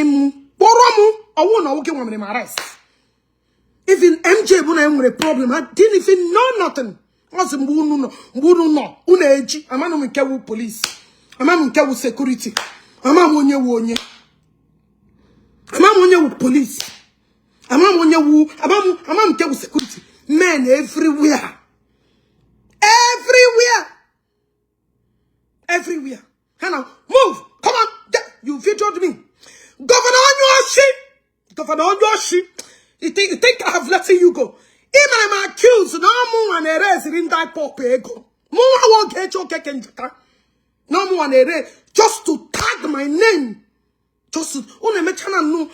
name Boromu or one or give him arrest. Even MJ when I had a problem, I didn't even know nothing. Was a no, Uneji, a man who carry police, a man who carry security, a man who you a man with police, a man who a man carry security, men everywhere. Everywhere. Hannah, move. Come on. You videoed me. Governor Ogechi. You think I have let you go? Even I'm accused. No more and erase in that pop ego. More Ogechi Okeke Njaka. No more and erase. Just to tag my name. Just to make no.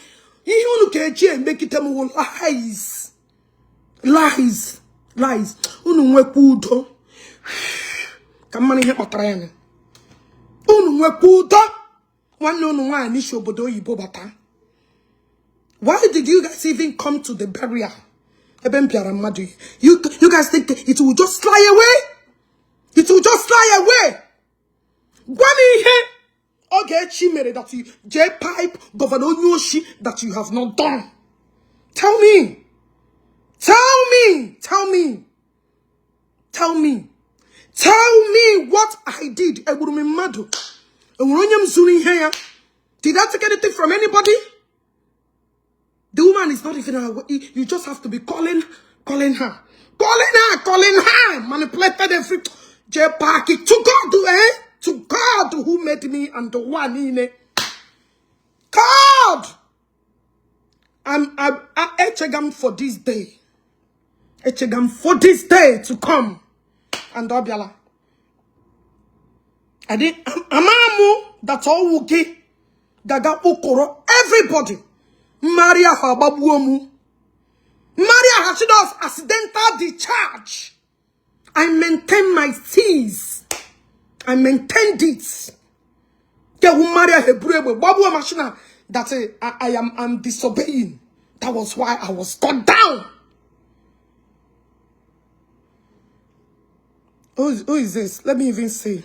You look at you and make it them lies. Lies. Uno come on here, Patriana. Why did you guys even come to the barrier? You guys think it will just fly away? It will just fly away. Ogechi made that you JPAC Governor Ogechi that you have not done. Tell me what I did. Did I take anything from anybody? The woman is not even. You just have to be calling her. Manipulated every JPAC. To God who made me and the one in it. God! I'm Echegam for this day. Echegam for this day to come. And Obiala. I did Amamu that's all okay. Gaga Okoro. Everybody. Maria Hababuomu. Maria Hashidos accidental discharge. I maintain my teas. I maintained it. Maria Hebrew Babu Machina that I'm disobeying. That was why I was cut down. Who is this? Let me even see.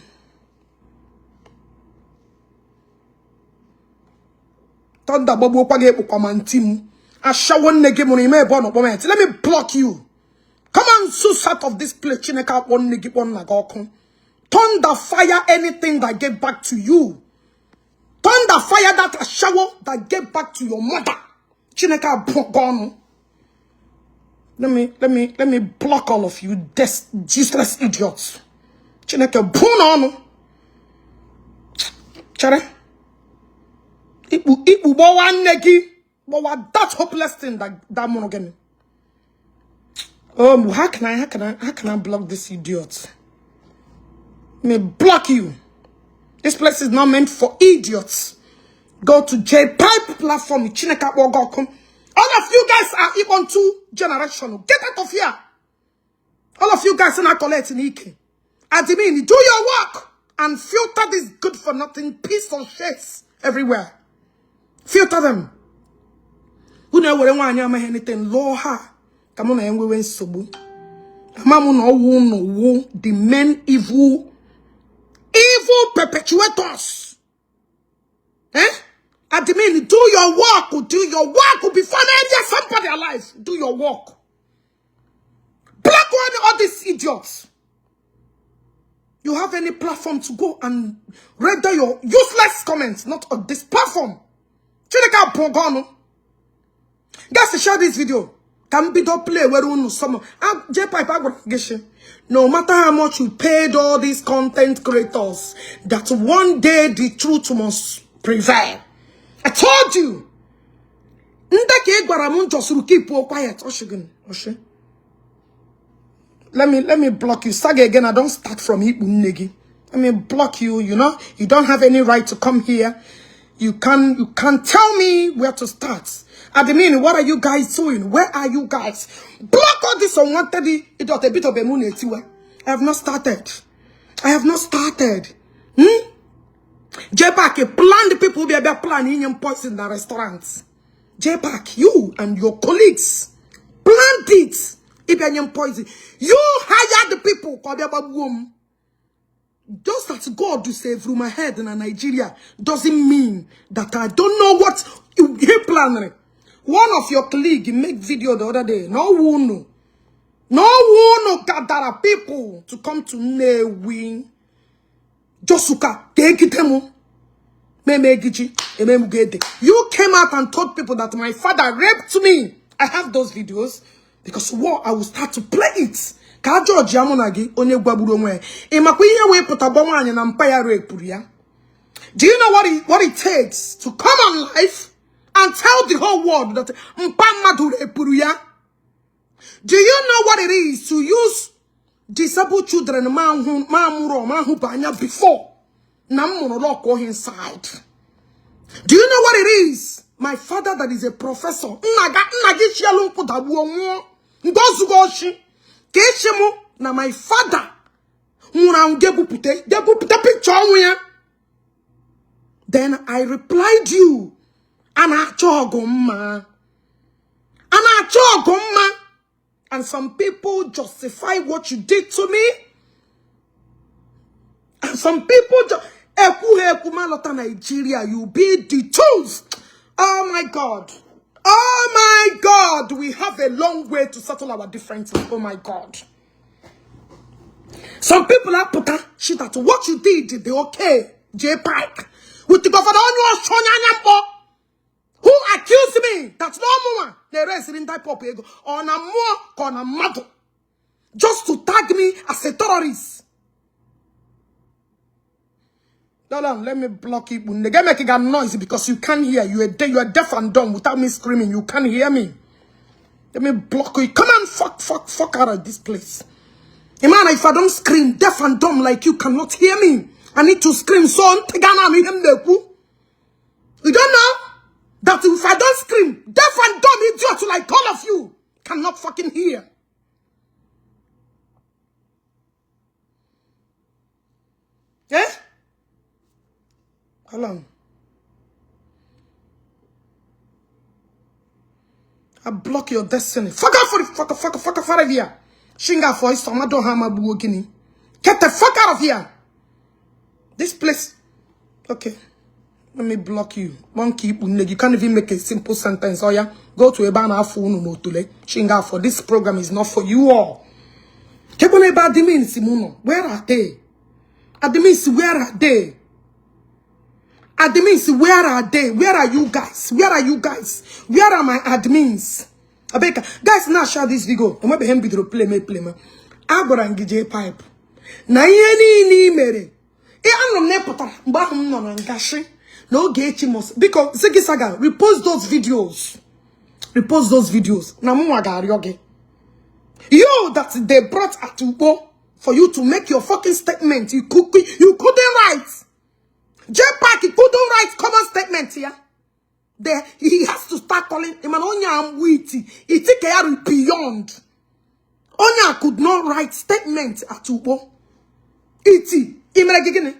Thunder Bobo Page Team. I shall one nigga money me born moment. Let me block you. Come on, sus out of this place. Chineka one nigga one nagokon. Thunder fire anything that get back to you. Thunder fire that a shower that get back to your mother. Chineka gone. Let me block all of you useless idiots. Chineke bone on. Chere. Ibu bawa negi. Bawa that hopeless thing that monogen. How can I block this idiot? Let me block you. This place is not meant for idiots. Go to JPAC platform. Chineka Wogokum. All of you guys are even too generational. Get out of here. All of you guys are not collecting Ike. Admin, do your work and filter this good for nothing piece of shit everywhere. Filter them. Who know where I am anything low ha. Come on, and we went sobu. Mamu no the men evil perpetuators. Admin, do your work. Do your work. Be fun. Somebody alive. Do your work. Black one, all these idiots. You have any platform to go and render your useless comments, not on this platform. Chineka Pogano. Guys, share this video. Can be don't play where you know some JPAC aggregation. No matter how much you paid all these content creators, that one day the truth must prevail. I told you. Keep quiet. Let me block you. Sage again. I don't start from Negi. Let me block you. You know, you don't have any right to come here. You can't tell me where to start. Admin, what are you guys doing? Where are you guys? Block all this unwanted. It got a bit of a moon. I have not started. JPAC, plan the people will be about planning and poison in the restaurants. JPAC, you and your colleagues planned it. Iberian poison. You hired the people. Just that God to save through my head in Nigeria doesn't mean that I don't know what You plan. One of your colleagues make video the other day. No one. No one gather people to come to Newi. Josuka, take it. You came out and told people that my father raped me. I have those videos because what I will start to play it. Do you know what it takes to come on live and tell the whole world that do you know what it is to use disabled children before? Inside. Do you know what it is? My father that is a professor. Na my father. Then I replied you. And some people justify what you did to me. And some people Nigeria, you be the tools. Oh my God. Oh my God. We have a long way to settle our differences. Oh my God. Some people are put shit at what you did, they okay. JPAC. With the governor who accused me. That's no more. They raised in that pop ego. On a more on a mother. Just to tag me as a terrorist. Let me block it. When they get making a noise because you can't hear. You are deaf and dumb without me screaming. You can't hear me. Let me block you. Come on, fuck out of this place. Imagine if I don't scream, deaf and dumb like you cannot hear me. I need to scream so you don't know that if I don't scream, deaf and dumb idiots like all of you cannot fucking hear. Yeah? Hold on. I block your destiny. Fuck off for it. Fuck out of here. Shinga for his son. I don't have my buogini. Get the fuck out of here. This place. Okay. Let me block you. Monkey, you can't even make a simple sentence. Oh yeah. Go to a banner phone no tule. Shinga for this program is not for you all. Where are they? Admins, where are they? Admins, where are they? Where are you guys? Where are you guys? Where are my admins? Guys, now share this video. I'm going to play me. I'm going to get pipe. Na yeni mere. I'm not put no Ogechi must because Ziggy Saga repost those videos. Repost those videos. You that they brought Atubo for you to make your fucking statement. You couldn't write. JPAC, he couldn't write common statement here. There, he has to start calling him an Onya am witty. He take care beyond. Onya could not write statement Atubo. Iti, imregigine.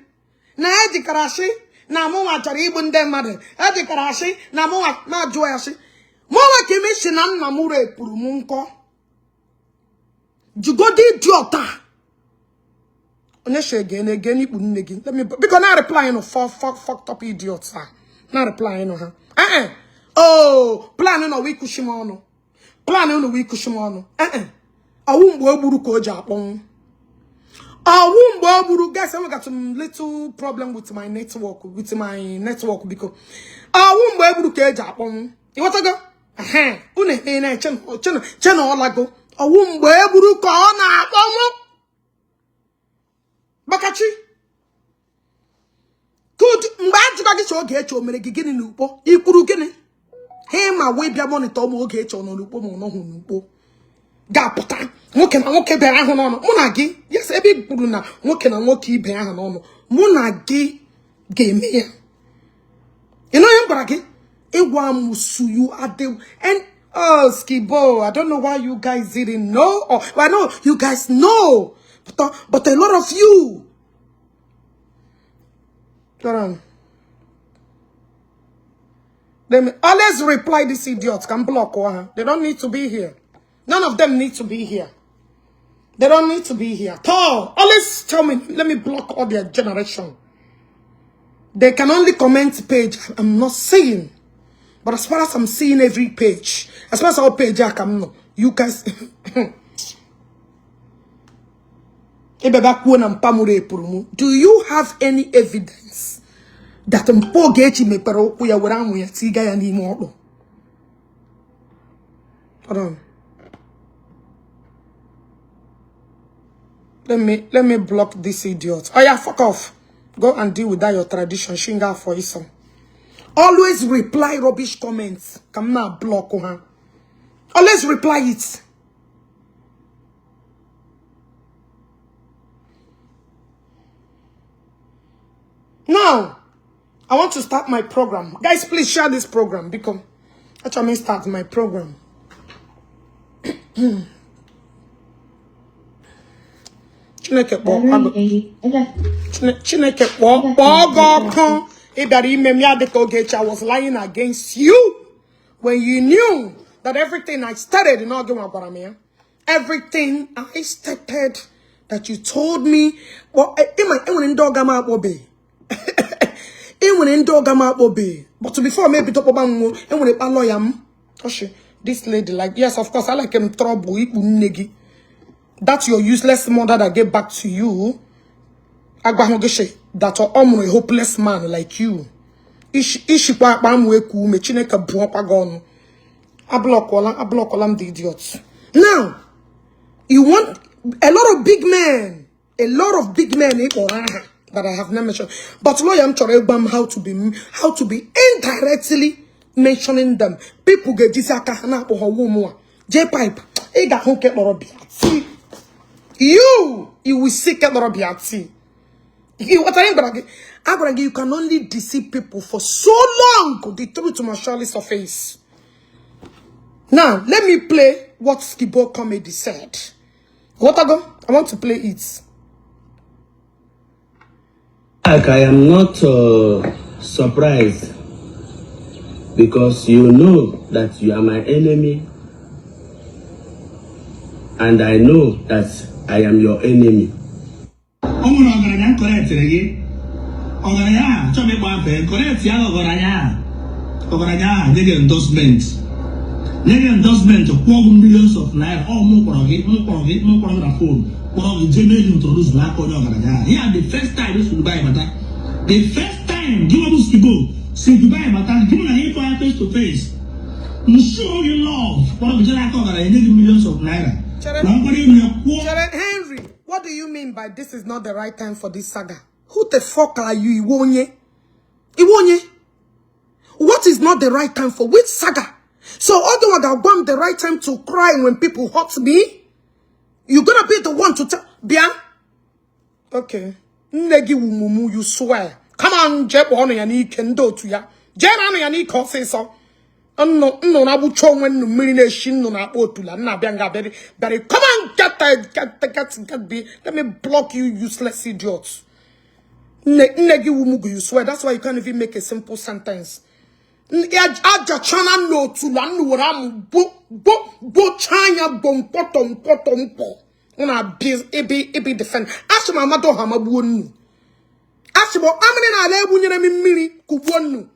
Na edi karashi, na mwa jari bunde made. Edi karashi, na mwa na joyashi. Mwa kemishi na mure puru munko. Jugodi idiota. Let me because not replying no fucked up idiots. Not replying no. Oh, planning no we kushimono. Planning no we kushimono. Awumbo buru ko Japon. Awumbo buru guys, I got some little problem with my network because awumbo buru ko Japon. You want to go? Une channel all go. Awumbo buru ko na Japon. Bakachi. Good. Mbajibagi cho Ogechi mere gigini nupo. Ikuru gini. Hema we bia monitor mo Ogechi ono nupo mo no hu nupo. Gapota. Nwoke na nwoke bere ahu no no. Muna gi. Yes, ebe ikuru na nwoke na nwoke ibe ahu no no. Muna gi game ya. You know yam baraki? Ewa musuyu ade and oh Skibo, I don't know why you guys didn't know. Or I know you guys know. But a lot of you. Let me always reply these idiots. Can block her. They don't need to be here. None of them need to be here. They don't need to be here. Always tell me, let me block all their generation. They can only comment page. I'm not saying. But as far as I'm seeing every page, as far as our page I come no, you guys do you have any evidence that Ogechi me pero kuya weramu ya tiga ya ni mo? Hold on. Let me block this idiot. Oh yeah, fuck off. Go and deal with that your tradition. Shinga for isom. Always reply rubbish comments. Come now, block her. Always reply it. Now, I want to start my program. Guys, please share this program because that's me start my program. Chineke I was lying against you when you knew that everything I started in Ogechi, everything I started that you told me, well, but before maybe top about lawyer, this lady like yes, of course I like him trouble. That's your useless mother that gave back to you. That are a hopeless man like you. I block all the idiots. Now, you want a lot of big men that I have not mentioned. But lawyer I'm trying how to be indirectly mentioning them. People get this JPAC. You will seek a lot of biati. You can only deceive people for so long. The truth must surely surface. Now, let me play what Skibo Comedy said. What I want to play it. I am not surprised because you know that you are my enemy and I know that I am your enemy. Endorsement of millions of naira, all more phone. Here, the first time this will buy matter. The first time, give us to go. See Dubai matter, give me a face to face. You show you love. Millions of naira. Henry, what do you mean by this is not the right time for this saga? Who the fuck are you, Iwonye? Iwonye? What is not the right time for which saga? So although I want the right time to cry when people hurt me, you're gonna be the one to tell Bia? Okay. Negi wumumu, you swear. Come on, Jeb on yani kendo to ya. Jeb on yani ko say so. No na bu chong when no mini shin no na otula na bianga very come on get let me block you useless idiots. Negi wumugu, you swear. That's why you can't even make a simple sentence. Aja chana no to la no ram bo chanya bom potom una be defend ashima mado hamabu nu ashimo amene na ala ebu nyere mi mmiri kubonu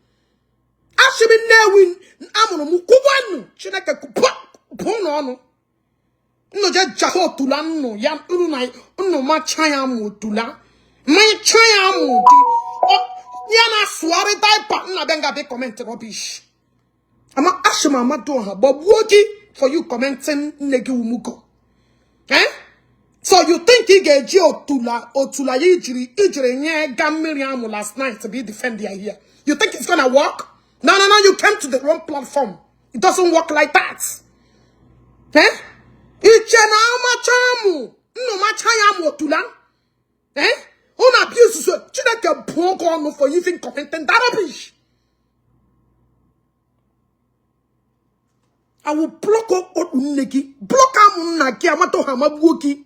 ashimi nawin amono mu kubonu chineke kupa bono onu no je jaho tula no ya unu ma chanya mu tula ma chanya mu di Yana sware diaper na benga be comment rubbish. Ama ashima madoha but wogi for you commenting negi umugo. Eh? So you think he get you otula ijiri nye gamiriamu last night to be defended here. You think it's gonna work? No, you came to the wrong platform. It doesn't work like that. Eh? Ichena amachamu. No machayamu otula. Eh? On abuse so chineke broke on for even commenting that rubbish. I will block up unegi. Block am unagi amato hamabuoki.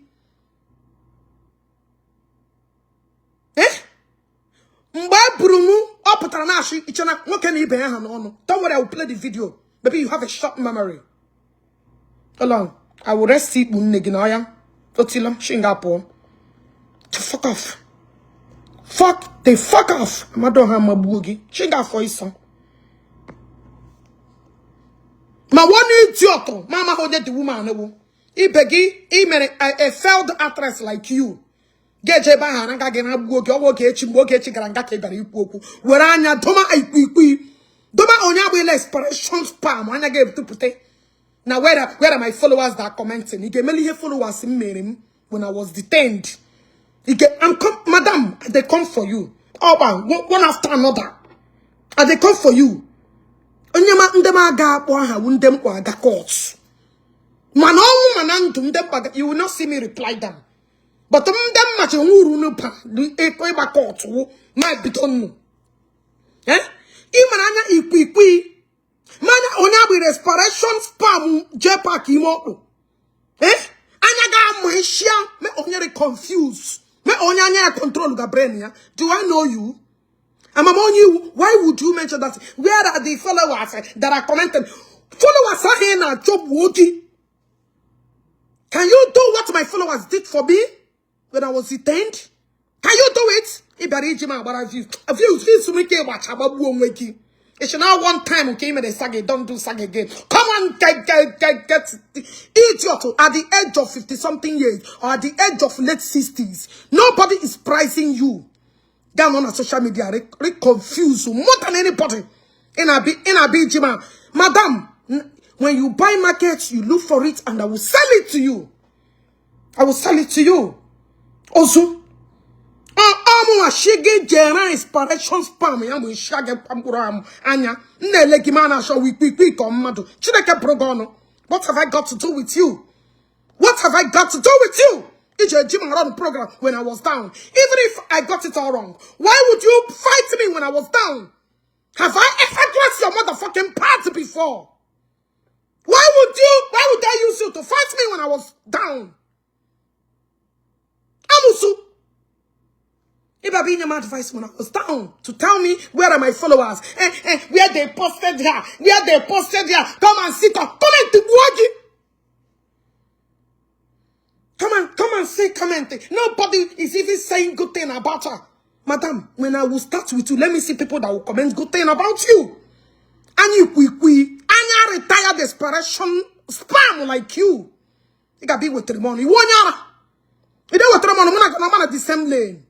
Mba brunu oputara na ashi ichena nwoke na ibe ha no. Don't worry, I will play the video. Maybe you have a short memory. Hold on. I will rest it unegi na ya. Totila shingapo. To fuck off. Fuck off. Madoha mabugi. Chinga for his son. Ma one idiot, mama hold the woman. Ibegi, a failed actress like you. Get Jeba Hananga Gena Book, Ogechi Garanga Garipoku. Weranya Doma Iqui. Doma Onyabil expression spam. When I gave to put. Now where are my followers that are commenting? He gave me followers in Merim when I was detained. Madam, they come for you. Oh, one after another. And they come for you. Onyama ndema ga akwa ha wundem kwa ga courts. Man manantum dem you will not see me reply them. But them much wuru no pa e ba court wo my biton. Eh? Imananya ikwi. Mana onya be respiration spam JPAC imo. Eh? Anya ga mo hia me onya confused. Me onya control ga brain ya. Do I know you? I'm among you. Why would you mention that? Where are the followers that are commenting? Followers are here now. Job Woki. Can you do what my followers did for me when I was detained? Can you do it? It's now one time who came and they sag don't do sag again. Come on, get idiot at the age of 50-something years or at the age of late 60s. Nobody is pricing you down on a social media. They confuse you more than anybody. In a BG, madam. When you buy markets, you look for it, and I will sell it to you. I will sell it to you. Also, shige jera inspiration spam ya mo shage pamkuram anya nele gimana show we komado chineke progono. What have I got to do with you? What have I got to do with you? It's a gym around program when I was down. Even if I got it all wrong, why would you fight me when I was down? Have I ever crossed your motherfucking path before? Why would I use you to fight me when I was down? Amusu. If I been your advice when I was down, to tell me where are my followers, where they posted here, come and sit up, comment to Buaji. Come and say commenting. Nobody is even saying good thing about her. Madam, when I will start with you, let me see people that will comment good thing about you. And you quickly, and retired desperation spam like you. You can be with the money. You don't want the money, I'm at the same lane.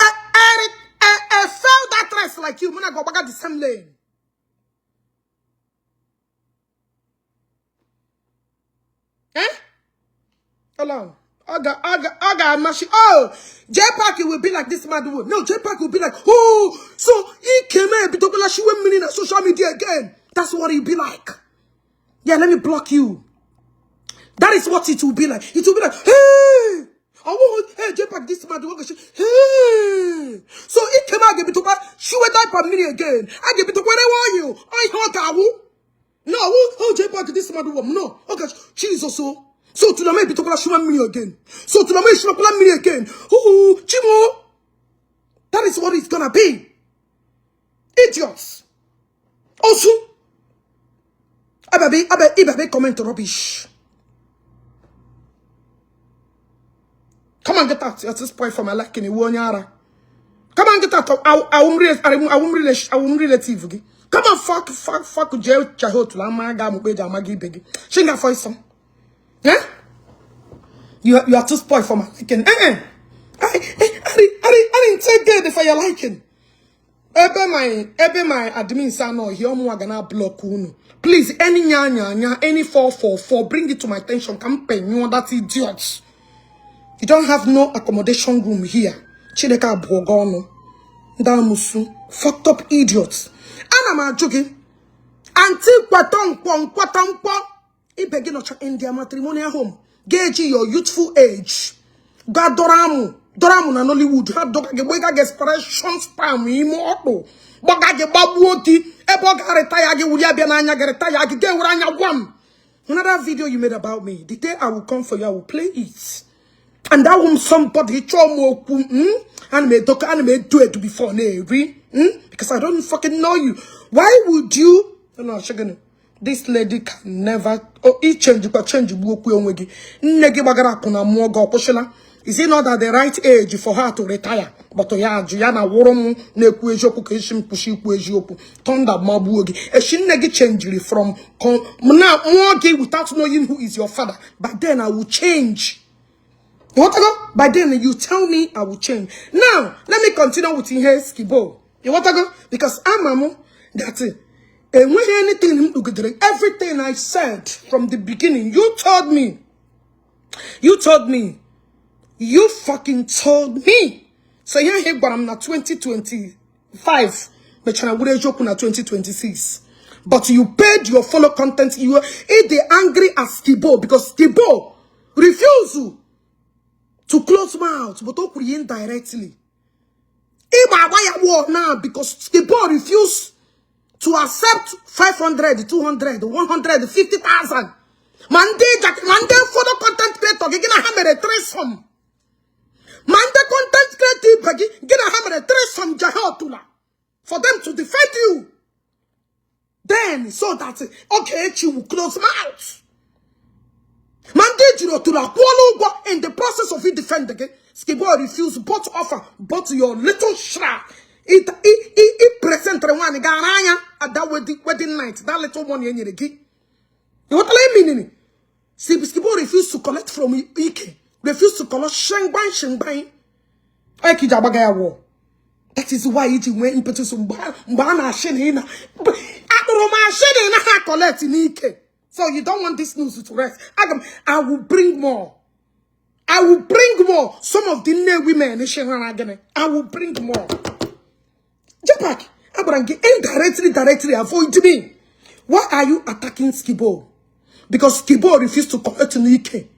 I failed that dress like you. I'm going to go back at the same lane. Eh? Hold on. Oh, JPAC will be like this mad woman. No, JPAC will be like, oh, so he came in, but she went in social media again. That's what he'll be like. Yeah, let me block you. That is what it will be like. It will be like, hey, oh, hey, JPAC, this mad woman. Hey, so he came out, she went die for me again. I give it to where I want you. I heard you. No, oh, JPAC, this mad woman. No, okay, Jesus, so to the man be talking about me again. So to the man she plan me again. Oh, Chimo. That is what it's gonna be. Idiots. Also, Ibabe comment rubbish. Come on, get out at this point from my liking in Wonyara. Come on, get out. I won't relative. Come on, fuck jail chahot la maga mubeja magi begi. Shinga for some. Yeah? You are too spoiled for my liking. I didn't take good for your liking. Ebe my admin son no he omo gonna block you. Please, any nya, any 444, bring it to my attention. Campaign, you that idiot. You don't have no accommodation room here. Chideka Bogono. Damusu. Fucked up idiots. And I'm joking. Until Kwaton. If begin to in their matrimonial home, gauge your youthful age. God Doramu na Nollywood. Have dog get expression spam imo. Boga ge babuoti. E boga retire ge wulia biananya ge retire ge uranya wam. Another video you made about me. The day I will come for you, I will play it. And that one somebody chomo and may do it before because I don't fucking know you. Why would you? No, this lady can never. Oh, he change. Negi bagara kuna muoga oposhela. Is it not at the right age for her to retire? But ya Juliana Worum Neku Ejoku Kishim Pushi Pujoku, Tonda Mabugi, a shinegi change from now more without knowing who is your father. But then I will change. You want to go? By then you tell me I will change. Now, let me continue with here, Skibo. You want to go? Because I'm a that's it. And when anything everything I said from the beginning, you told me. You fucking told me. So here, but I'm not 2025. But I'm going to 2026. But you paid your follow content. You were angry at Skibo because Skibo refused to close mouth, but to create directly. Why war now? Because Skibo refused to accept 500, 200, 150,000. Monday photo content creator, you're gonna hammer a threesome. Monday content creator, you're gonna hammer a threesome Jahotula for them to defend you. Then, so that Ogechi will close mouth. Monday Jirotula, in the process of it defend again, Skibo refused both offer, both your little shrap. It present one at that wedding night, that little money in your key. You what I mean? Skibo refused to collect from Ike, refused to collect Shengbai. Ekijabagaya war. That is why it went impetus Mbana Shenina. Roma Shenina collect in Ike. So you don't want this news to rest. I will bring more. I will bring more. Some of the new women I will bring more. JPAC, indirectly avoid me. Why are you attacking Skibo? Because Skibo refused to collect Ike.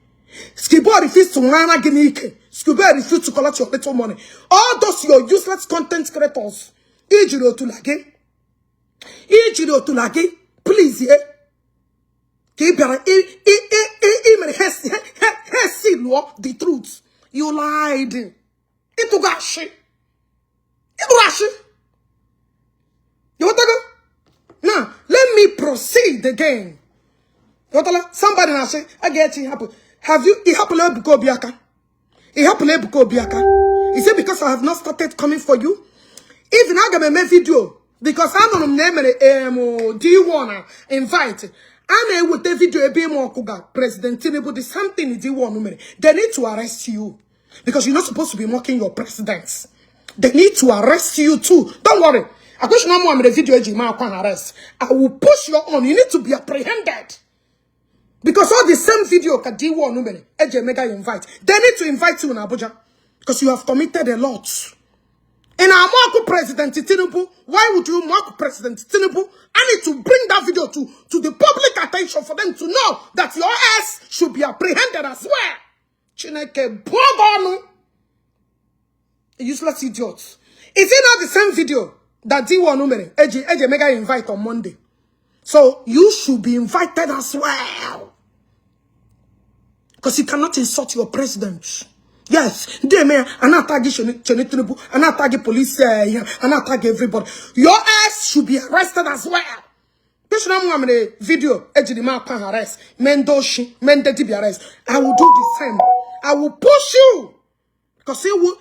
Skibo refused to run again Ike. Skibo refused to collect your little money. All those your useless content creators. Ijiro Tulage. Please, yeah. The truth. You lied. Itugashi. You want to go? Now, let me proceed again. Somebody now say, I get it happen. Have you it happened because Biaka? It happened because Biaka. Is it because I have not started coming for you? Even I got my video because I'm on name do you wanna invite? I'm with the video be more Kuga President Tinubu. The something do you want? They need to arrest you because you're not supposed to be mocking your presidents. They need to arrest you too. Don't worry. I question no more the video arrest. I will push you on. You need to be apprehended. Because all the same video can do one woman, mega invite. They need to invite you in Abuja. Because you have committed a lot. And our mock President Tinubu, why would you mock President Tinubu? I need to bring that video to the public attention for them to know that your ass should be apprehended as well. Chineke Bogonu. Useless idiots. Is it not the same video that D1 woman, AJ mega invite on Monday? So you should be invited as well. Because you cannot insult your president. Yes, they may attack Tinubu, attack police, attack everybody. Your ass should be arrested as well. This is video. Arrest. Mendoshi, Mendeti be arrested. I will do the same. I will push you because it will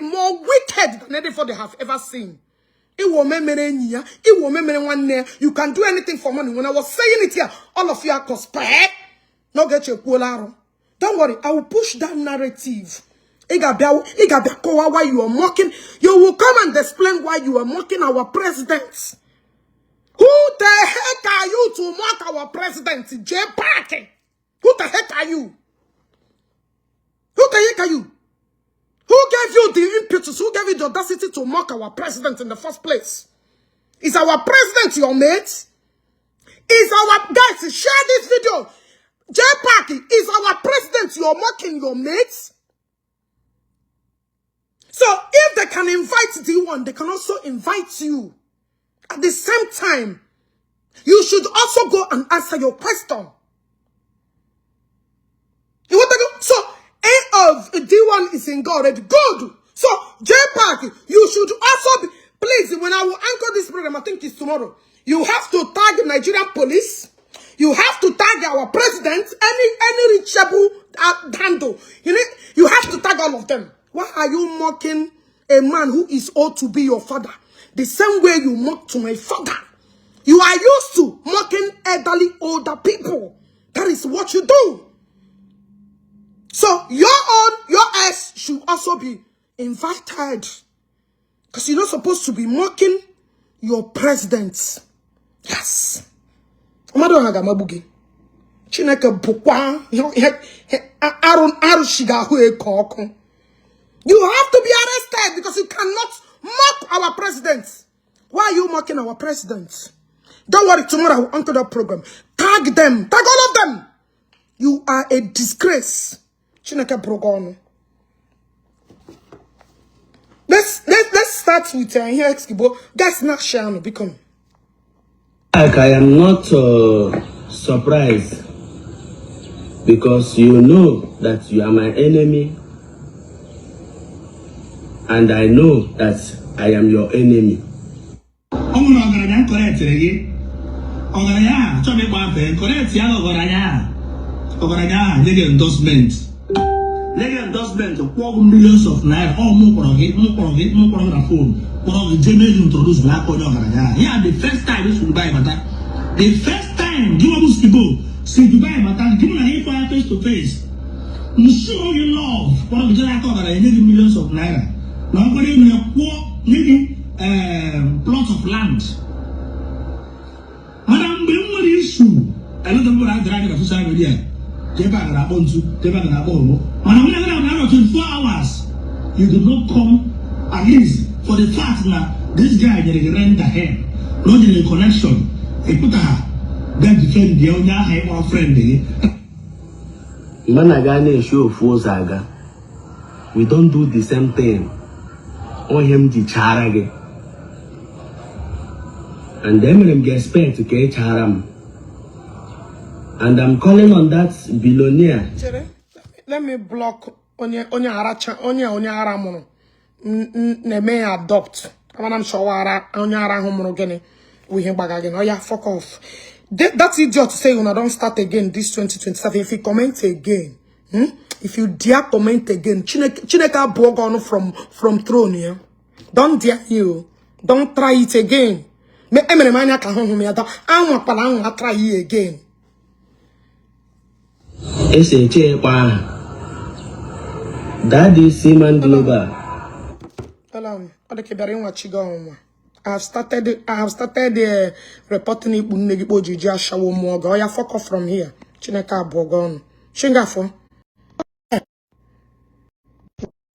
more wicked than anything they have ever seen. It will memory one year. You can do anything for money. When I was saying it here, all of you are conspired. No get your coolaro. Don't worry, I will push that narrative. Why you are mocking. You will come and explain why you are mocking our president. Who the heck are you to mock our president? JPAC. Who the heck are you? Who the heck are you? Who gave you the impetus? Who gave you the audacity to mock our president in the first place? Is our president your mate? Is our... Guys, share this video. JPAC, is our president your mocking your mates? So, if they can invite D1, they can also invite you. At the same time, you should also go and answer your question. You want to go? So, A of D1 is in God already. Good. So, JPAC, you should also be... Please, when I will anchor this program, I think it's tomorrow, you have to tag Nigerian police. You have to tag our president, any reachable handle. You have of them. Why are you mocking a man who is old to be your father? The same way you mock to my father. You are used to mocking elderly older people. That is what you do. So your ass should also be invited. Because you're not supposed to be mocking your president. Yes. Chineke bukwa you have to be arrested because you cannot mock our president. Why are you mocking our president? Don't worry, tomorrow I will enter that program. Tag them. Tag all of them. You are a disgrace. Chineke Brogono. Let's start with here, Skibo. Guys, not sharing become. I am not surprised because you know that you are my enemy and I know that I am your enemy. Endorsement of millions of naira, all more on the phone. Introduce black on yeah, the first time this will buy matter. The first time you want to go see Dubai matter, give me a face to face. You show you love. What of the millions of naira. Now, what in a poor plot of land. Madam, bring what issue. I know the people are driving a social media. JPAC and Abonzu, JPAC and Abono. When I'm going to have 24 hours, you do not come at least for the fact that this guy did rent the hair, not in a connection. He put her then defend the owner, her friend. Managane show Fosaga. We don't do the same thing. Or him the charage. And then get expect to get haram. And I'm calling on that billionaire. Let me block onya aramono. Ne may adopt. I'm sure onya arahomono gene. We hear back again. Oh yeah, fuck off. That's idiot to say when I don't start again this 2027. If you comment again, if you dare comment again, Chineka Bogon from throne here. Don't dare you. Don't try it again. Me emene ka hono me ada. Anwa pala anwa try it again. That is Seaman Global. Hello. I have started reporting it oh yeah, fuck off from here. Chineka Bogon. Shingafo.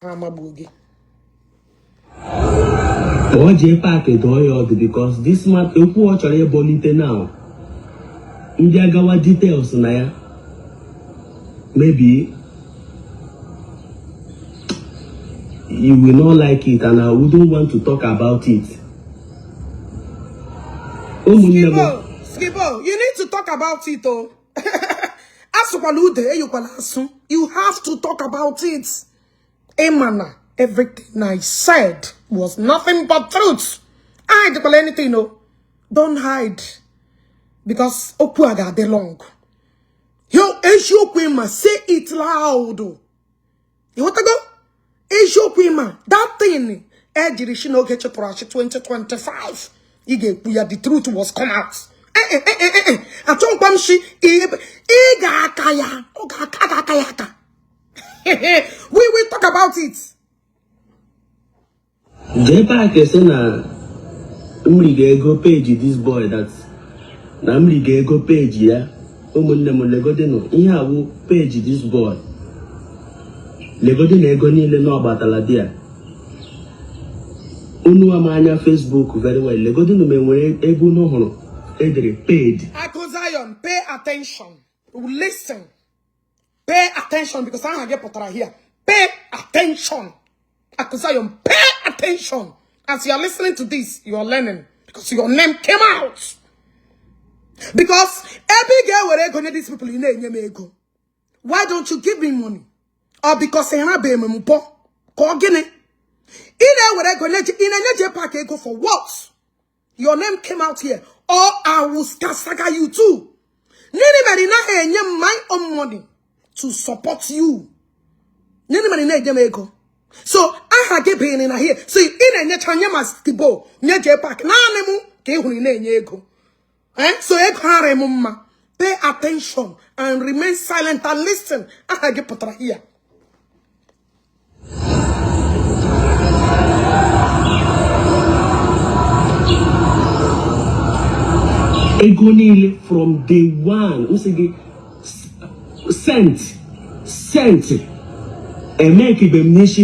Amabugi. Oh, JPAC because this man who watch a bonite now. India Gawa details naya. Maybe you will not like it and I wouldn't want to talk about it. Skibo, you need to talk about it, oh. You have to talk about it. Emana, everything I said was nothing but truth. I didn't anything, no. Don't hide. Because Okuaga de long. Yo, Eshokwima, say it loud. You want to go? Eshokwima, that thing, Exposition Ogechi Okeke 2025. The truth was come out. I told Bamshi, we will talk about it. JPAC is saying go page this boy that's go page yeah. Page this boy. Legodin ego niile no bataladia. Unu amanya Facebook very well. Legodin me ego no hono. Edere paid. Zion, pay attention. Listen. Pay attention because I get potara here. Pay attention. Zion, pay attention. As you are listening to this, you are learning because your name came out. Because every girl where I go these people in the go. Why don't you give me money? Or because I have a mupo. Kogene. Either where I go in a JPAC go for what? Your name came out here. Or I will saga you too. Anybody not my own money to support you. Anybody not go. So aha gị bịrị na here. So ị na-enyecha nye ma Skibo nye JPAC naanị mụ ka ị hụrụ na-enye ego. So ego hara m mma. Pay attention and remain silent and listen. Aha gị pụtara here. Ego niile from day one, sent. And make it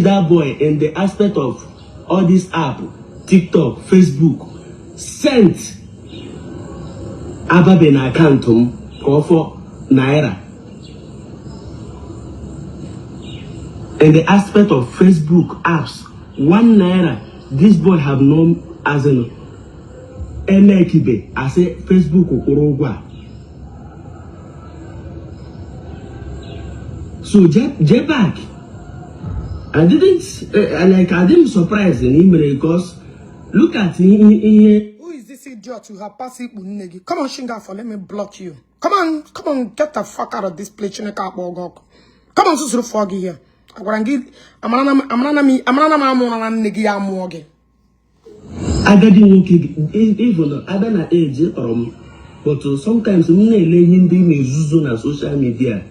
that boy in the aspect of all this app, TikTok, Facebook, sent Ababen accountum for Naira. In the aspect of Facebook apps, 1 Naira, this boy have no as an Emekibe, I say Facebook Okorogwa. So JPAC, I didn't surprise him because look at him. Who is this idiot you have passed it? Come on, Shinga, for let me block you. Come on, get the fuck out of this place. Come on, so foggy here. I'm gonna I got even at an age, but sometimes I'm not on social media.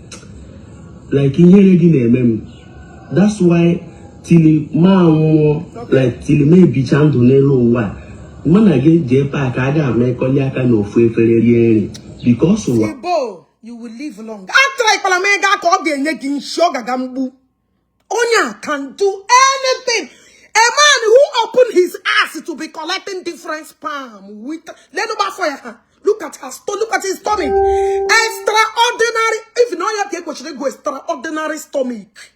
Like in here, that's why till maybe chant to Nelo one. When I get JPAC, I got make Onyaka no free because Skibo, you will live long. After like Palamega called the making sugar gambu. Onya can do anything. A man who opened his ass to be collecting different spam with look at her stomach. Look at his stomach. Extraordinary. If you know you have to go extraordinary stomach.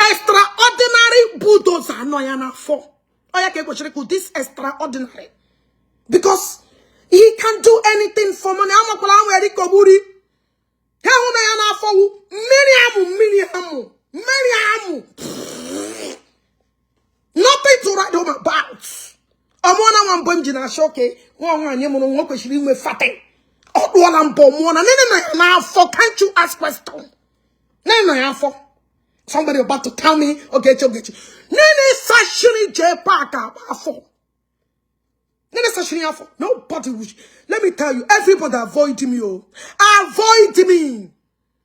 Extraordinary bulldozer no yana for. This extraordinary. Because he can do anything for money. I'm a Koburi. Nothing to write home about. I'm one bomjina shoke. One yemono kweshiri me fate. Odwala mbomona. Nene na for can't you ask question? Nene na for. Somebody about to tell me, Ogechi. Nene sashini JPAC for. Nene sashini for. Nobody will. Let me tell you, everybody avoid me. Avoid me.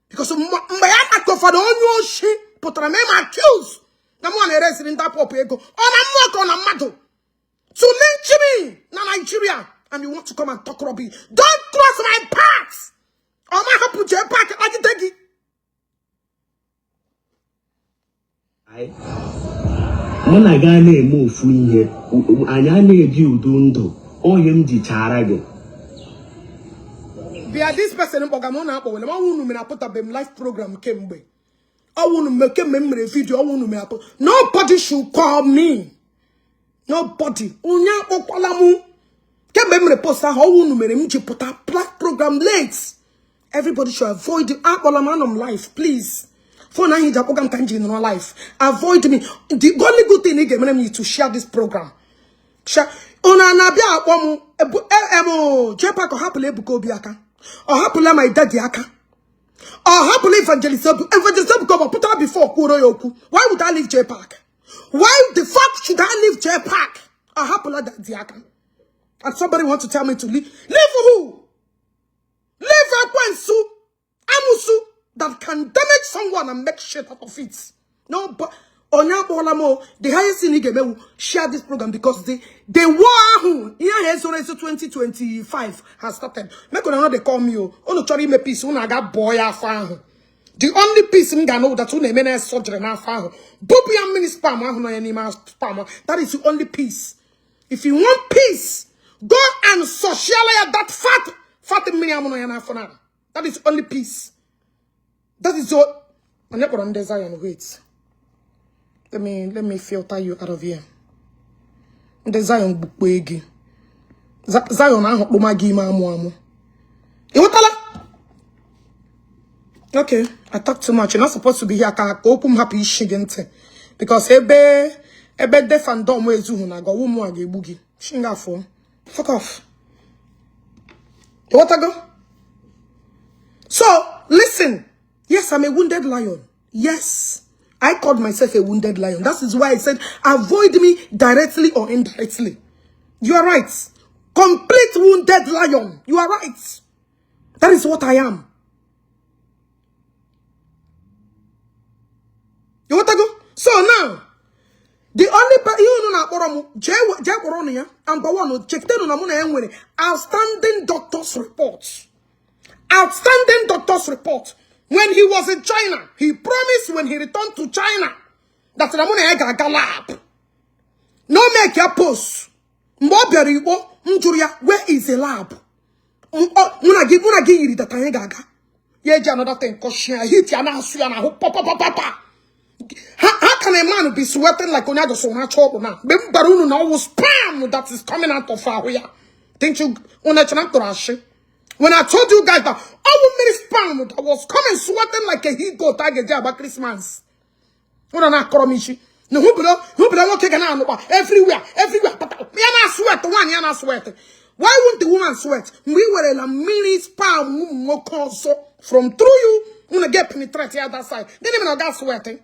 Because my go for the only shit, but I am accused. The one arrested in that pop ego. On a mock on a matter. To lynch me, na Nigeria. And you want to come and talk rubbish. Don't cross my path. Or my help with JPAC. I can take it. When I got a move in here, I need you do or him the charage. Be a this person in Bogamona, when I want to put up a live program came by. I want to make a memory video. I want to make nobody should call me. Nobody. Unya okwalamu. Ke memory post how want to make put up black program late. Everybody should avoid it. I'm life, please. For now, you program can in our life. Avoid me. The only good thing is to share this program. Share. Ona nabia wamu JPAC happily buko biaka. Or happily my daddy aka. Or happily evangelism come put out before Kuroyoku. Why would I leave JPAC? Why the fuck should I leave JPAC? Or happily daddy aka. And somebody want to tell me to leave. Leave who? Leave Akwensu, Amusu that can damage someone and make shit out of it. No, but the highest thing you can share this program because the war here 2025 has started. Make know they call me oh try me peace when I got boy afan. The only piece I know that you name is surgery now afan. Bobby and mini spam spam. That is the only piece. If you want peace, go and socialize that fat million afan. That is only peace. That is all. I never on desire and wait. Let me filter you out of here. The Zion bukwe Zion ahụ magi ma amu. Okay, I talk too much. You're not supposed to be here. Ka open happy shigente. Because ebe defan dom we ezuhu na go wumu aga egbugi. Shinga for. Fuck off. You want to go? So, listen. Yes, I'm a wounded lion. Yes. I called myself a wounded lion. That is why I said, avoid me directly or indirectly. You are right. Complete wounded lion. You are right. That is what I am. You want to go? So now, the only you know number one, check the outstanding doctor's report. Outstanding doctor's report. When he was in China, he promised when he returned to China that the lab. No make your post. Where is the lab? Una give you that I gaga. Ye another thing, cause hit yana how can a man be sweating like Onya so much trouble now? Barunu now was spam that is coming out of our way. Think you when I told you guys that all many spam that was coming sweating like a he go target about Christmas. What an acromishi. No, who below everywhere. Yana sweat, one yana sweat. Why wouldn't the woman sweat? We were in a mini spam more console from through you. When I get penetrated the other side. They didn't even know that sweating.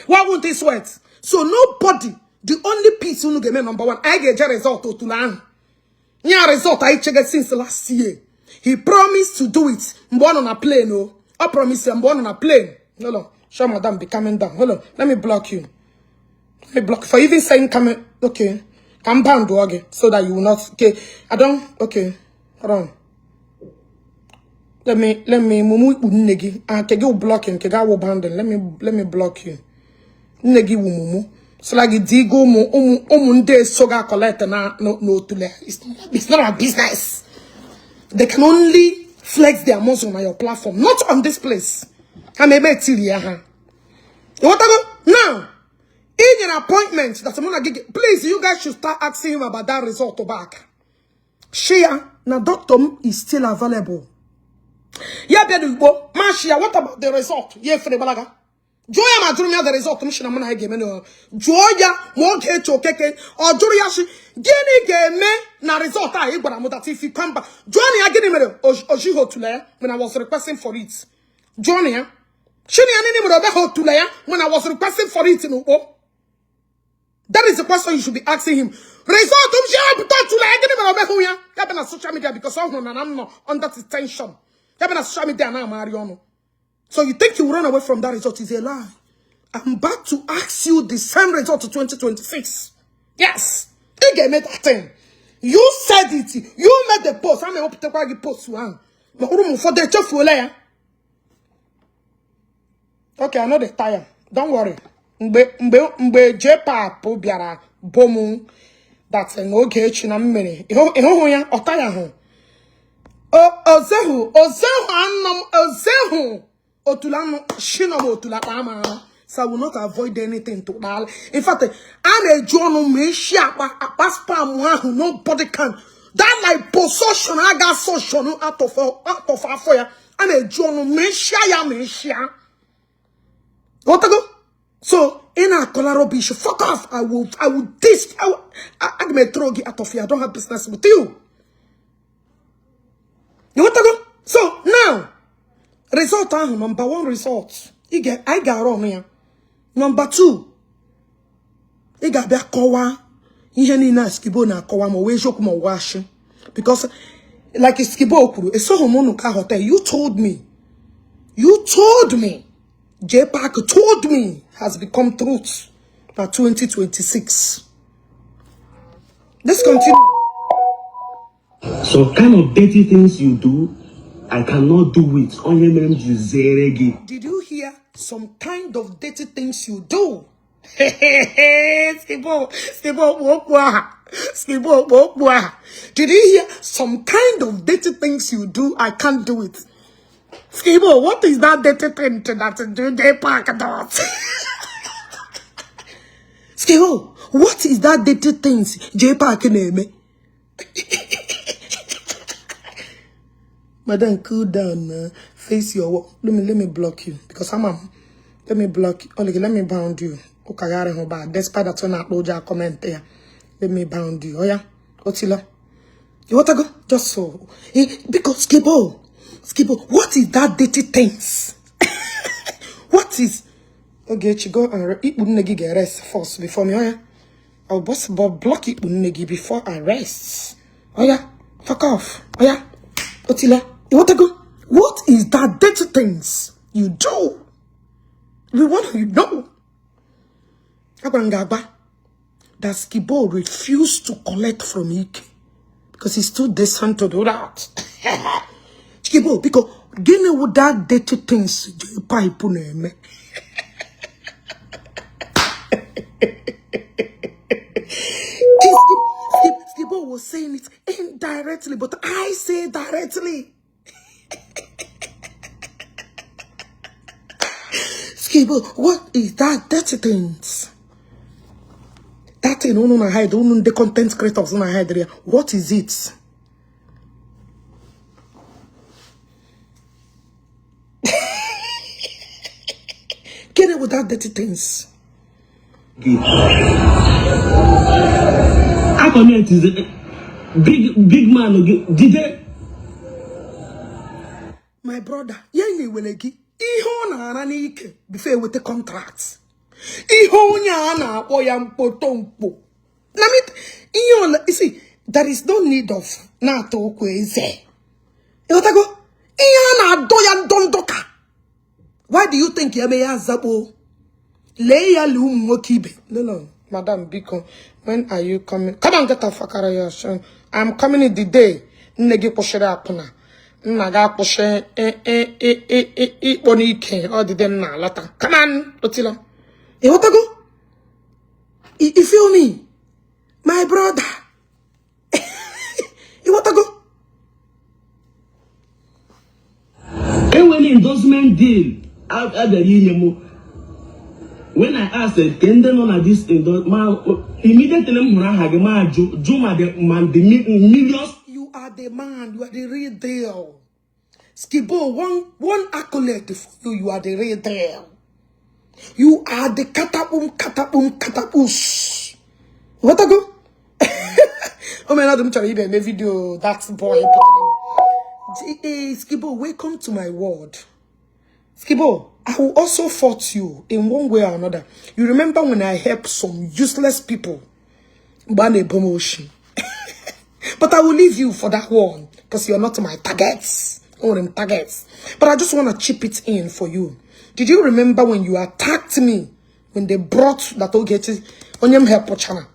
Why won't they sweat? So nobody, the only piece who get me number one, I get a result to learn. Yeah, result I checked since last year. He promised to do it. I'm born on a plane, no. I promise you, I'm born on a plane. No. Show madam be coming down. Hold on. Let me block you. Let me block for even saying coming. Okay. I'm bound to again so that you will not. Okay. I don't. Okay. Hold on. Let me mumu unegi. Kege will block him. Kege will ban them. Let me block you. Negi will mumu. So like digo mo omunde soga collect na no tule. It's not a business. They can only flex their muscle on your platform, not on this place. I may be till ya. What now? In an appointment that I'm gonna give, please, you guys should start asking him about that result back. Shia, now doctor is still available. Yeah, Bedubo, Mashia, what about the result? Yeah, Frebalaga. Joya Madrumia, the result, Mission Amana Game. Joya, Ogechi Okeke, or Juriashi, Gini game, na result. But if you come back, Johnny, I get him Ojiho Tule when I was requesting for it. Johnny, when I was requesting for it, that is the question you should be asking him. Result of social media because I'm not under detention. Social media now, Mariano. So you think you run away from that result is a lie. I'm back to ask you the same result to 2026. Yes. You gave me that thing. You said it. You made the post. I'm going to take the post one. Okay, I know the tire. Don't worry. Mbe JPAC biara bomu that's an Ogechi na mmiri. Iho ya otaya ho. Ozehu otulano shino otulapa. So I will not avoid anything to that. In fact, I'm a journal me spam nobody can. That like possession I got social out of our fire. I'm a journal me share. What to go? So in a Colorado Beach, fuck off. I will may throw you out of here. I don't have business with you. You want to go? So now, result number one result. I got wrong here. Number two, I got back kowa. Iheni na Skibo na kowa mo we joke mo wash. Because like Skibo kuru, it's so homonuka hotel. You told me. JPAC told me has become truth by 2026. Let's continue. So kind of dirty things you do, I cannot do it. Did you hear some kind of dirty things you do? Skibo. Did you hear some kind of dirty things you do? I can't do it. Skibo, what is that dirty thing that JPAC does? Skibo, what is that dirty things JPAC name? Madam, cool down. Face your work. Let me block you because let me block you. Only let me bound you. Okay, despite that, when I upload your comment there, let me bound you. Oh yeah, Otila, you want to go? Just so because Skibo, what is that dirty things? What is Ogechi, go and eat negi get arrest first before me. Oh yeah. I'll boss block it negi before arrests. Oh yeah. Fuck off. Oh yeah. Otila. You want to go? What is that dirty things you do? We want to know. That Skibo refused to collect from Ike because he's too decent to do that. Skibo, because give me that dirty things JPAC name. Skibo was saying it indirectly, but I say directly. Skibo, what is that dirty things? That thing on my head, on the content creators on my head there. What is it? Get it with that dirty things. I comment is a big man. Did they? My brother, yenye welegi. Ihe na ara n'ike before with the contracts. Ihe onye a na-akpọ ya mkpotomkpo. Na me, you see, there is no need of na-atọ okwu eze. Ịghọtago? Ihe a na-adọ ya ndondoka. Why do you think ya me ya zabo? Lee ya lu ụmụ nwoke ibe. No, Madam Biko, when are you coming? Come on, get a fakara ya. I'm coming in the day. Nne gị kpọchiri apụna. Nna ga kpọche ikpo n'ike ọ dị dem na lata. Come on, Otila. You want to go? You feel me? My brother. You want to go? When endorsement deal, when I asked can they know that this endorsement, immediately millions. You are the man, you are the real deal. Skibo, one accolade for you, you are the real deal. You are the catapoosh. What I go? Oh my God, I'm trying to make a video. That's boy. Skibo, welcome to my world. Skibo, I will also fault you in one way or another. You remember when I helped some useless people ban a promotion? But I will leave you for that one because you're not my targets. Targets. But I just want to chip it in for you. Did you remember when you attacked me when they brought that Ogechi Onyem help channel?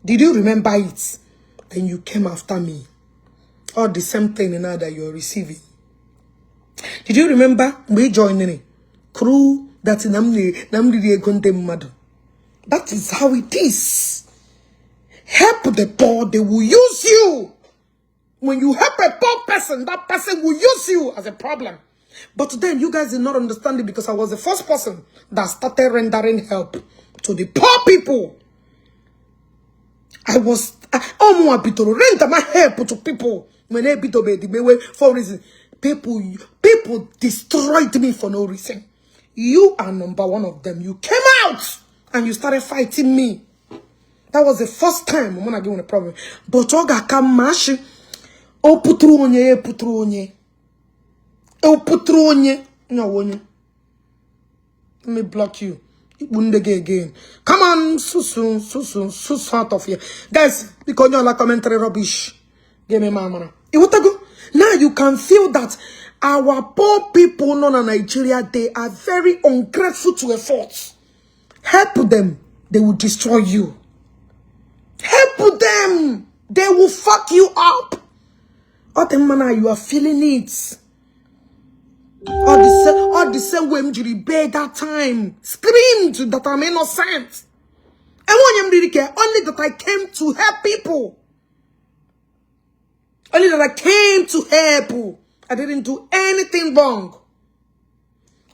Did you remember it? Then you came after me. All the same thing now that you're receiving. Did you remember me joining crew that that is how it is. Help the poor, they will use you. When you help a poor person, that person will use you as a problem. But then you guys did not understand it because I was the first person that started rendering help to the poor people. I was render my help to people when they beat for reason. People destroyed me for no reason. You are number one of them. You came out and you started fighting me. That was the first time I'm gonna give you a problem. But Oga come mash. Oh putronye. No, let me block you. Again. Come on, so soon out of here. Guys, because you're like commentary rubbish. Give me mama. Now you can feel that our poor people in Nigeria, they are very ungrateful to efforts. Help them, they will destroy you. Help them, they will fuck you up. All the manner you are feeling it. All the same way you beg that time. Screamed that I'm innocent. And when you really care, only that I came to help people. Only that I came to help. I didn't do anything wrong.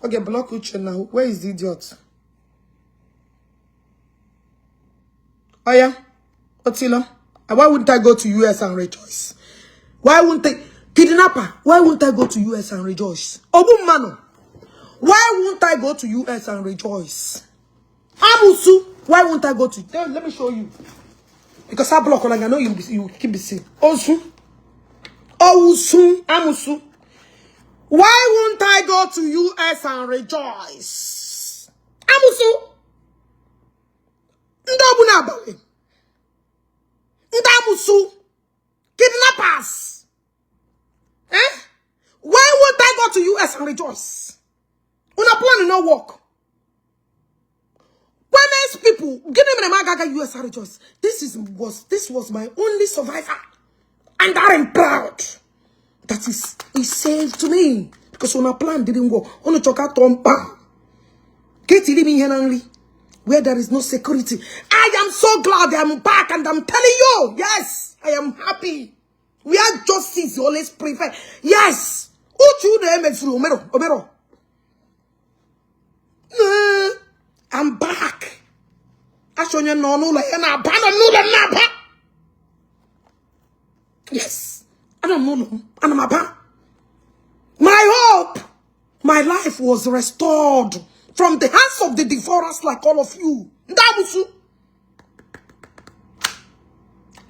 Okay, block Uche now. Where is the idiot? Oh yeah? Otila? Why wouldn't I go to US and rejoice? Why wouldn't I? Kidnapper, why won't I go to US and rejoice? Obumano, why won't I go to US and rejoice? Amusu, why won't I go to? Let me show you. Because I block like I know you keep busy. Osu, Amusu, why won't I go to US and rejoice? Amusu. Ndabu nabale. Ndamusu. Kidnappers. Eh? Why would I go to US and rejoice? Una plan no work. Women's people, give me the magaga US and rejoice. This was my only survivor. And I'm proud. That is, he saved me. Because una plan didn't work. Ona choka tompa. Get it in here where there is no security. I am so glad I'm back and I'm telling you, yes, I am happy. We are justice, always prefer. Yes. I'm back. Yes. I don't know. My hope, my life was restored from the hands of the devourers like all of you.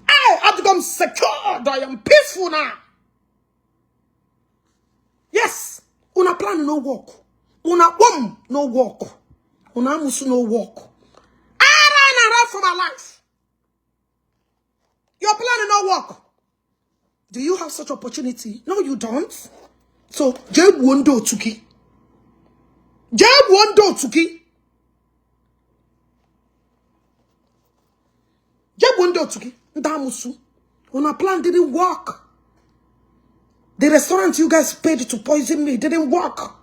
I have become secured. I am peaceful now. Yes. Una plan no work. Una no work. Una musu no work. I ran around for my life. Your plan no work. Do you have such opportunity? No, you don't. So, Jeb Wondo Tuki. Jeb Wondo Tuki. Jeb Wondo Tuki. Ndamusu. Una plan didn't work. The restaurant you guys paid to poison me didn't work.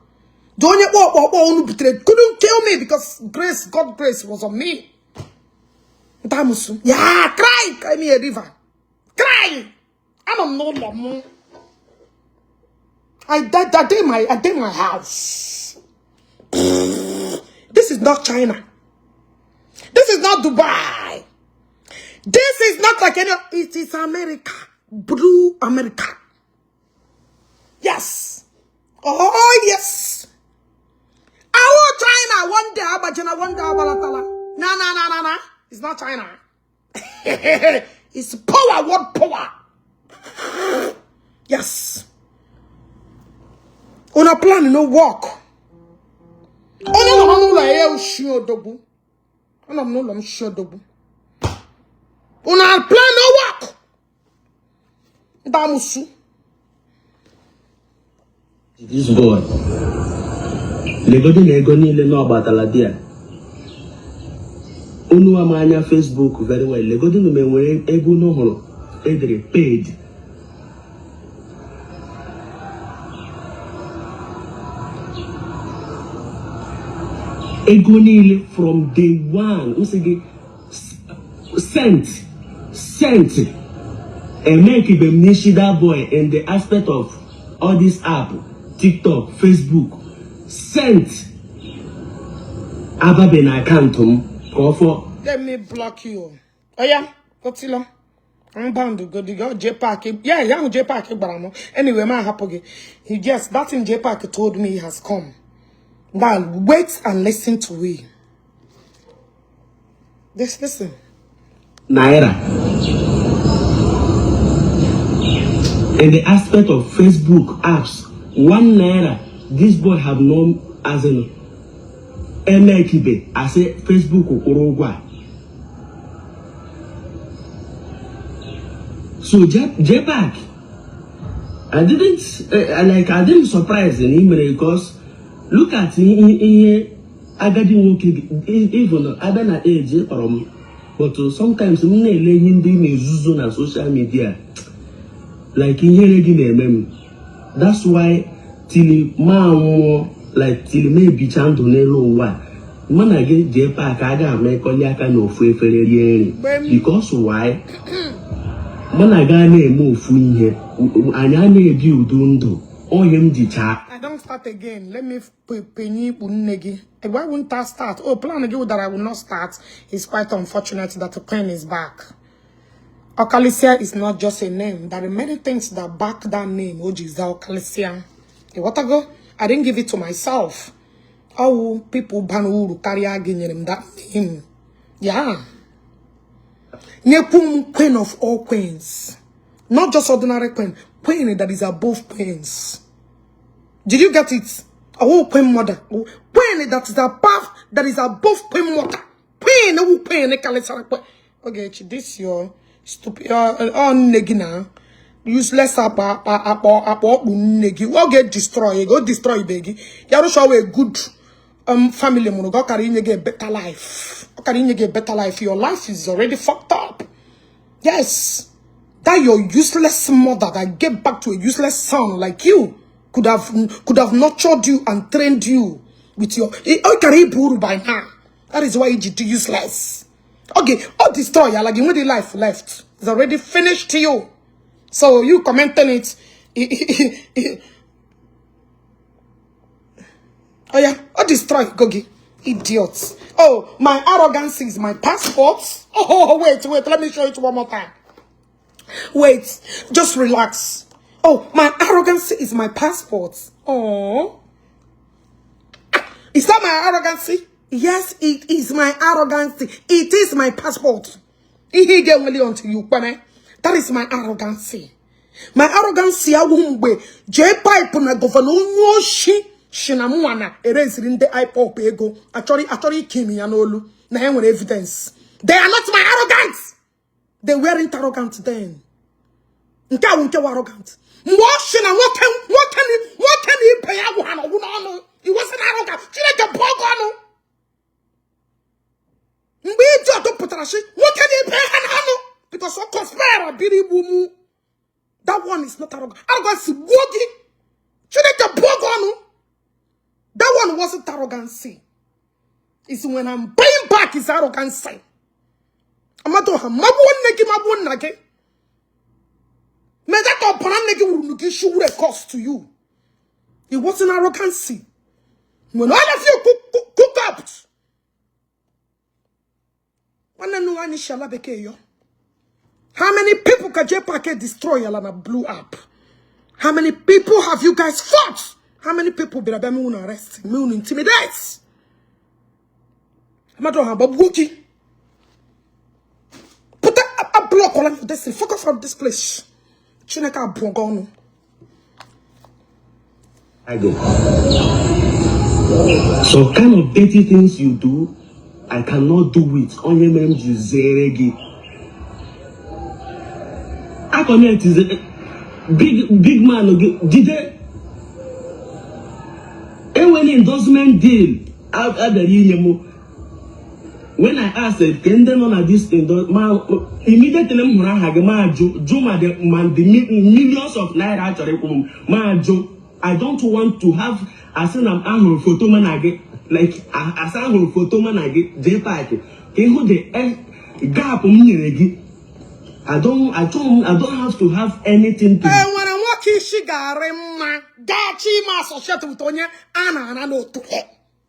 Couldn't kill me because grace, God's grace was on me. Ndamusu. Yeah, cry. Cry me a river. Cry. I don't know no. I did my house. This is not China. This is not Dubai. This is not like any. It is America. Blue America. Yes. Oh, yes. I want China one day. Abajana one day. Abalatala. No. It's not China. It's power. What power? Yes. Una plan no work. Una plan no work. Damusu. This boy. Nego ni no abatala dia. Unu amanya Facebook very well. Legodi no me nwere ego no horo. Edere paid. Egonile from day one, sent, and make it be that boy in the aspect of all this app, TikTok, Facebook, sent. Aba ben accountum, go for. Let me block you. Oh yeah, what's it? I'm bound to go to JPAC. Yeah, JPAC, but anyway, my happy. He just that in JPAC told me he has come. Now wait and listen to it. Just listen. Naira. In the aspect of Facebook apps, 1 naira, this boy have known as an MLKB, I say Facebook Uruguay. So JPAC, I didn't surprise him because look at agadi nwoke even other na age but sometimes me na-ele ndị na-ezuzo na social media like ihere gị na-eme. That's why till me bicha ndụ n'elu ụwa mana gị JPAC aga amekọli aka na ofu efere rie nri because why mana ga na-eme ofu ihe anya na-ebi udo ndụ. I don't start again. Let me penny punegi. Why won't I start? Oh, plan again that I will not start. It's quite unfortunate that the pen is back. Okalicia is not just a name. There are many things that back that name. Ojiza Okalicia. What I go? I didn't give it to myself. Oh, people banu carry again that name. Yeah. Nepum, queen of all queens. Not just ordinary queen. Queen that is above queens. Did you get it? Oh, queen mother. Queen pain that is above pain water. Pain, no pain, okay, this your stupid negina. Useless negi. Go get destroy, go destroy begi. You show a good family mono. Go carry a better life. Go carry a better life. Your life is already fucked up. Yes. That your useless mother that gave back to a useless son like you could have nurtured you and trained you with your by now. That is why you do useless. Okay, all destroy like you the life left. It's already finished to you. So you commenting it. Oh yeah, all destroy Gogi. Idiots. Oh, my arrogance is my passport. Oh, wait, let me show it one more time. Wait, just relax. Oh, my arrogance is my passport. Oh. Is that my arrogancy? Yes, it is my arrogancy. It is my passport. That is my arrogancy. My arrogancy, I won't be. JPAC na governor Shinamuana, erasing in the iPop ego. Actually, Kimi and Olu. Now, with evidence. They are not my arrogance. They weren't arrogant then. Nka arrogant. What can he pay? He wasn't arrogant. She like a pogano. What can he pay? Because so conspire biri bumu. That one is not arrogant. Arrogance is wogi. She like a pogano. That one wasn't arrogancy. It's when I'm paying back his arrogancy. I'm not doing nagi. May that will cost to you. It wasn't arrogancy. When all of you cook up, how many people can JPAC destroy Alana blew up? How many people have you guys fought? How many people be arrested? Me intimidate? I'm not doing about Wookie. Put a block on this. Focus on this place. Chineka Brongono. I go. So kind of dirty things you do, I cannot do it. Only mem jizeregi. I connect is a big man. Did they? And when endorsement deal out at the union. When I asked can they not this endorsement, immediately the millions of naira actually I don't want to have as an angle photo man again like as an photo man again JPAC. Can the gap I don't have to have anything to when I'm walking shigarema gachi ma associated with Onya Anna no to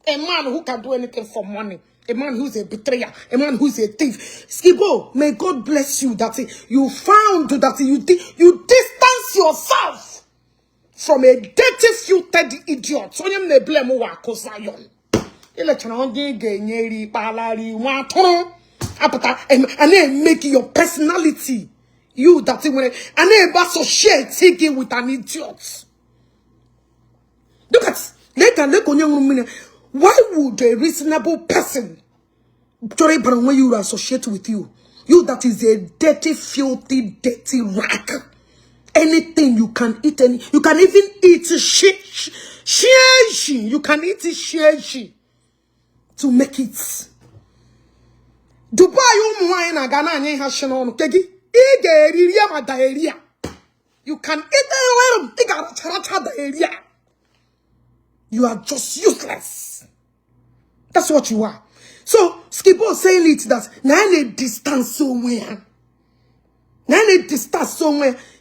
a man who can do anything for money. A man who's a betrayer, a man who's a thief. Skibo, may God bless you that you found that you distance yourself from a dirty, filthy idiot. So you may blame Wakosayon. And then make your personality. You that when and then associate with an idiot. Look at why would a reasonable person when you associate with you? You that is a dirty, filthy, dirty rag. Anything you can eat, you can even eat shit. You can eat shit to make it. Dubai wine Ghana kegi. You can eat diarrhea. You are just useless. That's what you are. So, Skibo saying it that now distance somewhere.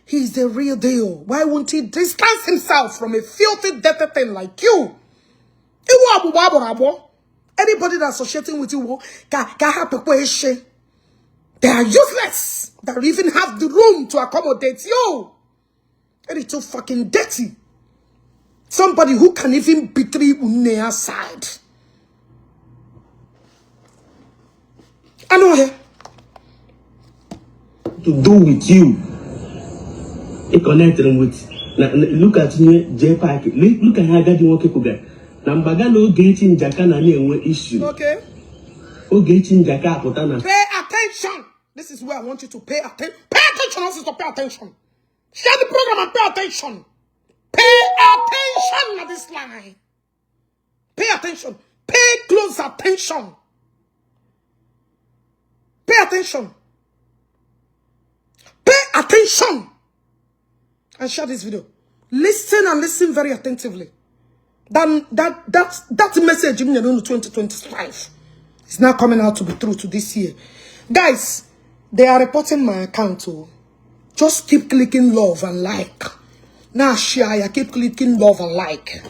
He's the real deal. Why won't he distance himself from a filthy, dirty thing like you? Anybody that's associating with you, they are useless. They don't even have the room to accommodate you. And it's so fucking dirty. Somebody who can even betray Unea's side. I know here. To do with you. It connected with. Look at me, JPAC. Look at how Daddy Okeke. Nambaga no Ogechi Njaka na na-enwe issue. Okay. Ogechi Njaka apụta na. Pay attention. This is where I want you to pay attention. Pay attention, also to pay attention. Share the program and pay attention. Pay attention at this line. Pay attention. Pay close attention. Pay attention. Pay attention. And share this video. Listen and listen very attentively. That message in 2025 is now coming out to be true to this year. Guys, they are reporting my account. Oh. Just keep clicking love and like. Now share, keep clicking love and like.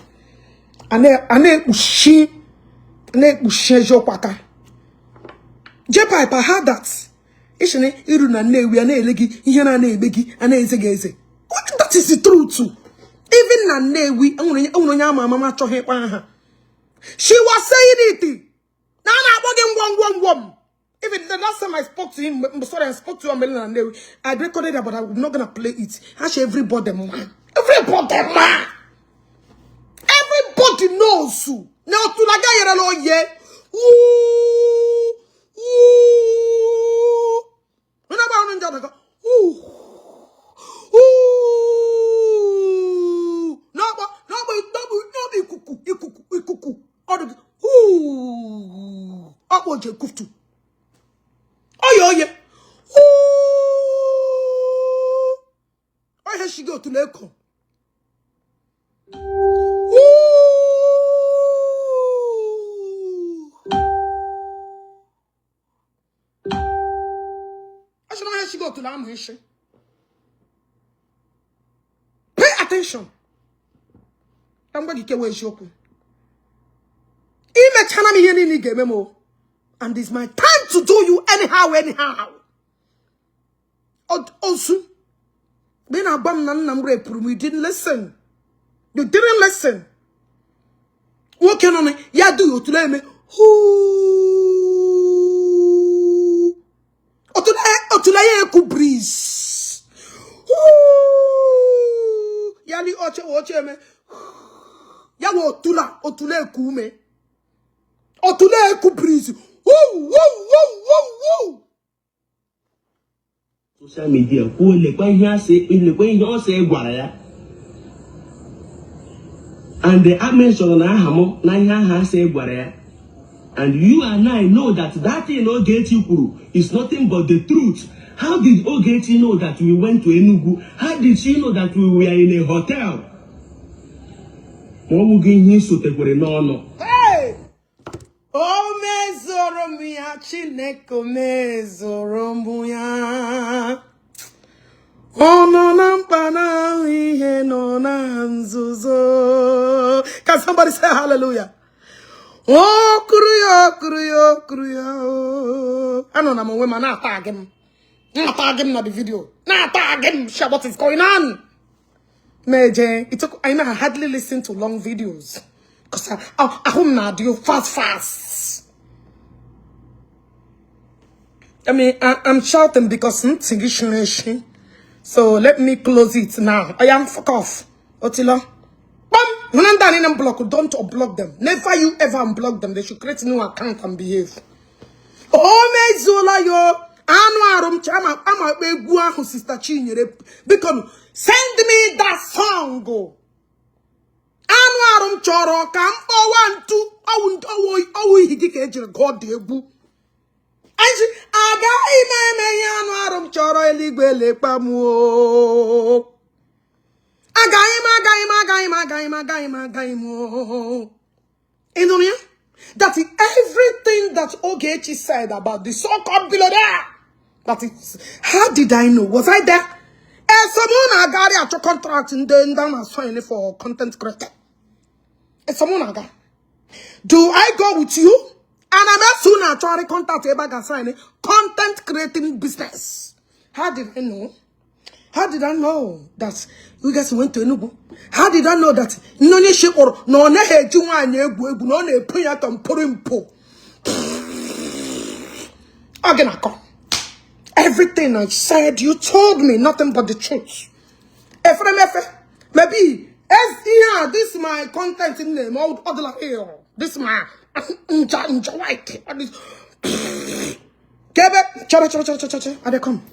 JPAC, I heard that. That is the truth too. Even Nanewi, she was saying it. Even the last time I spoke to him, I spoke to him, I recorded it, but I'm not gonna play it. Actually, everybody man. Everybody knows who. Now to the guy yeah. Where she go to Leko? I should know where she go to Lamhish. Pay attention. I'm going to get away shopping. And it's my time to do you anyhow. Also, when I you didn't listen. You didn't listen. What can on me? Ya do you to let me? Who? Otulaye ku breeze. Who? Yali oche me. Ya wo otule ku me. Otulaye ku breeze. Woo. Social media, who le kwa ihe ose gwara ya. And the mention na ahamo na ihe aha ase gwara ya. And you and I know that thing Ogechi kwuru is nothing but the truth. How did Ogechi know that we went to Enugu? How did she know that we were in a hotel? Hey! O mezoro miya Chineke mezoro muya. Ono nampana ihe no na nzuzo. Can somebody say hallelujah? Oh, kuruyo. I know I'm a woman. Now tag him. Now tag him in the video. Now tag him. Share what is going on. Meje, I hardly listen to long videos. Because I do fast. I mean, I'm shouting because so let me close it now. I am fuck off. Otila. When I'm done in unblock, don't unblock them. Never you ever unblock them. They should create a new account and behave. Oh, me zola yo. I'm a big who sister Chinyere. Because send me that song. Go. Anwarum choro kampo 1 2. Oh, he get God the boo. Aga ime anwarum choro eligwele pamu. That is everything that Ogechi said about the so-called billionaire. That is, how did I know? Was I there? Someone got a contract and then was signing for content creator. Someone got. Do I go with you? And I'm not soon trying to contact a bag and sign content creating business. How did I know? How did I know that you guys went to Enugu? How did I know that no ship or no Everything I said, you told me nothing but the truth. Maybe yeah, this is my content in name. This is my white. Kebe, cha. Are they come?